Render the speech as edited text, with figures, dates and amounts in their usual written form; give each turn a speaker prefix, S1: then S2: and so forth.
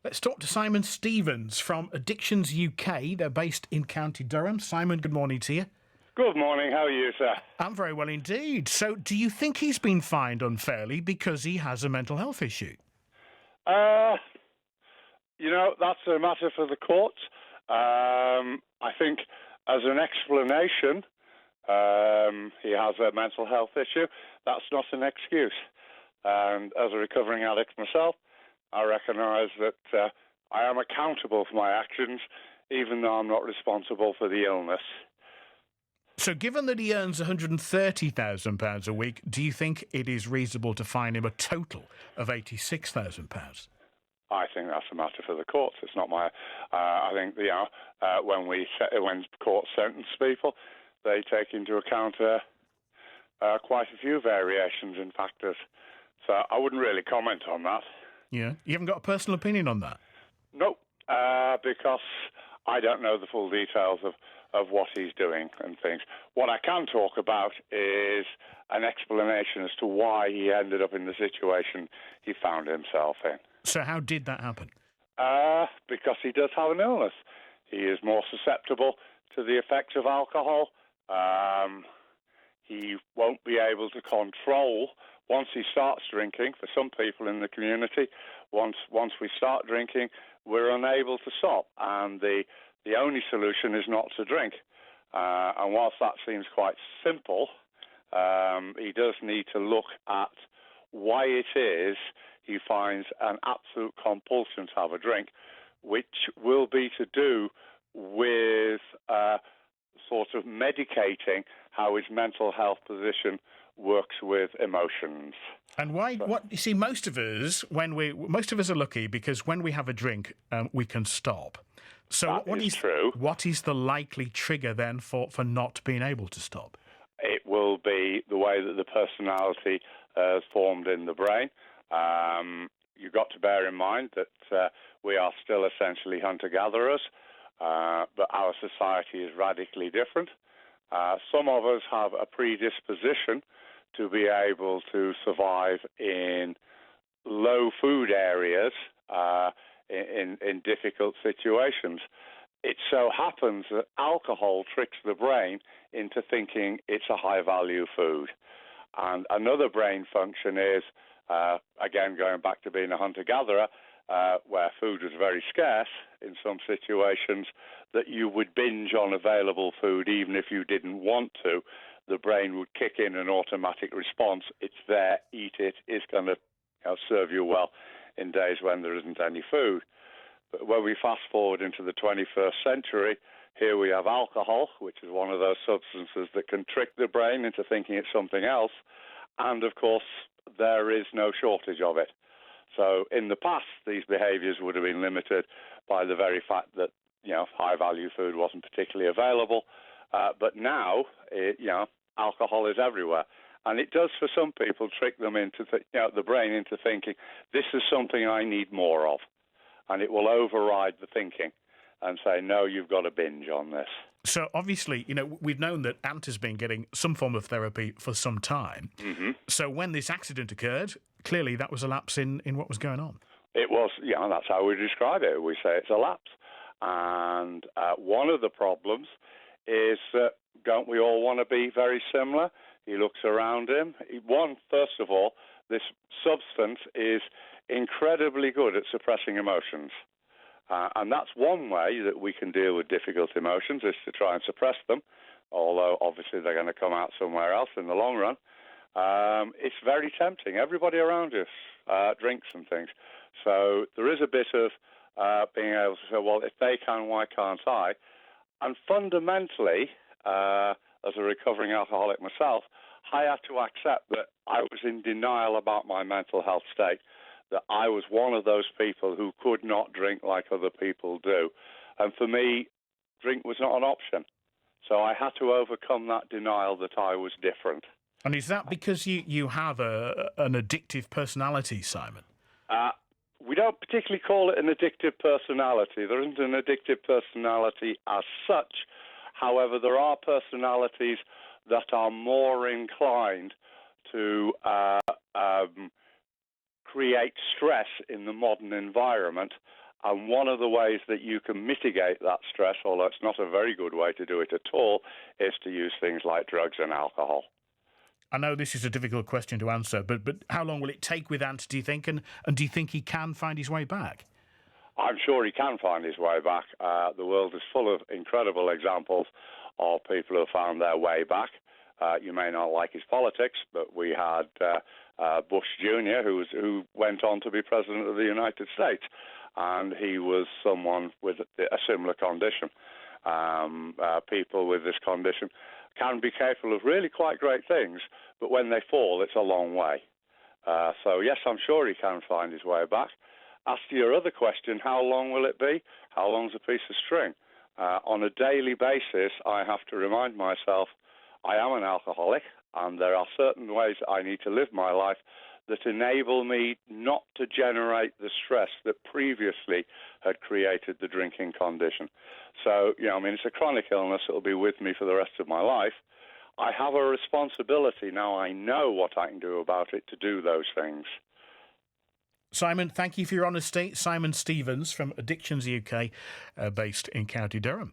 S1: Let's talk to Simon Stevens from Addictions UK. They're based in County Durham. Simon, good morning to you.
S2: Good morning. How are you, sir?
S1: I'm very well indeed. So, do you think he's been fined unfairly because he has a mental health issue?
S2: That's a matter for the courts. I think as an explanation, he has a mental health issue. That's not an excuse. And as a recovering addict myself, I recognise that I am accountable for my actions, even though I'm not responsible for the illness.
S1: So given that he earns £130,000 a week, do you think it is reasonable to fine him a total of £86,000?
S2: I think that's a matter for the courts. It's not my... I think, when courts sentence people, they take into account quite a few variations and factors. So I wouldn't really comment on that.
S1: Yeah? You haven't got a personal opinion on that?
S2: No, because I don't know the full details of what he's doing and things. What I can talk about is an explanation as to why he ended up in the situation he found himself in.
S1: So how did that happen?
S2: Because he does have an illness. He is more susceptible to the effects of alcohol. He won't be able to control once he starts drinking. For some people in the community, once we start drinking, we're unable to stop, and the only solution is not to drink. And whilst that seems quite simple, he does need to look at why it is he finds an absolute compulsion to have a drink, which will be to do with sort of medicating how his mental health position works with emotions.
S1: And why? What you see, most of us are lucky because when we have a drink, we can stop. So
S2: That is true.
S1: What is the likely trigger then for not being able to stop?
S2: It will be the way that the personality is formed in the brain. You've got to bear in mind that we are still essentially hunter-gatherers, but our society is radically different. Some of us have a predisposition to be able to survive in low food areas, in difficult situations. It so happens that alcohol tricks the brain into thinking it's a high-value food. And another brain function is, again, going back to being a hunter-gatherer, where food was very scarce in some situations, that you would binge on available food even if you didn't want to. The brain would kick in an automatic response. It's there, eat it, it's going to serve you well in days when there isn't any food. But when we fast forward into the 21st century, here we have alcohol, which is one of those substances that can trick the brain into thinking it's something else. And, of course, there is no shortage of it. So in the past, these behaviours would have been limited by the very fact that, high-value food wasn't particularly available. But now, alcohol is everywhere. And it does, for some people, trick them into the brain into thinking, this is something I need more of. And it will override the thinking and say, no, you've got to binge on this.
S1: So obviously, we've known that Ant has been getting some form of therapy for some time. Mm-hmm. So when this accident occurred, clearly that was a lapse in what was going on.
S2: It was, that's how we describe it. We say it's a lapse. And one of the problems is that don't we all want to be very similar? He looks around him. First of all, this substance is incredibly good at suppressing emotions. And that's one way that we can deal with difficult emotions, is to try and suppress them, although obviously they're going to come out somewhere else in the long run. It's very tempting. Everybody around us drinks and things. So there is a bit of being able to say, well, if they can, why can't I? And fundamentally, as a recovering alcoholic myself, I had to accept that I was in denial about my mental health state, that I was one of those people who could not drink like other people do. And for me, drink was not an option. So I had to overcome that denial that I was different.
S1: And is that because you have an addictive personality, Simon?
S2: We don't particularly call it an addictive personality. There isn't an addictive personality as such. However, there are personalities that are more inclined to create stress in the modern environment. And one of the ways that you can mitigate that stress, although it's not a very good way to do it at all, is to use things like drugs and alcohol.
S1: I know this is a difficult question to answer, but how long will it take with Ant, do you think? And do you think he can find his way back?
S2: I'm sure he can find his way back. The world is full of incredible examples of people who have found their way back. You may not like his politics, but we had Bush Jr., who went on to be president of the United States, and he was someone with a similar condition. People with this condition can be capable of really quite great things, but when they fall, it's a long way. So, yes, I'm sure he can find his way back. As to your other question, how long will it be? How long's a piece of string? On a daily basis, I have to remind myself I am an alcoholic, and there are certain ways I need to live my life that enable me not to generate the stress that previously had created the drinking condition. So, it's a chronic illness. It'll be with me for the rest of my life. I have a responsibility now. I know what I can do about it to do those things.
S1: Simon, thank you for your honesty. Simon Stevens from Addictions UK, based in County Durham.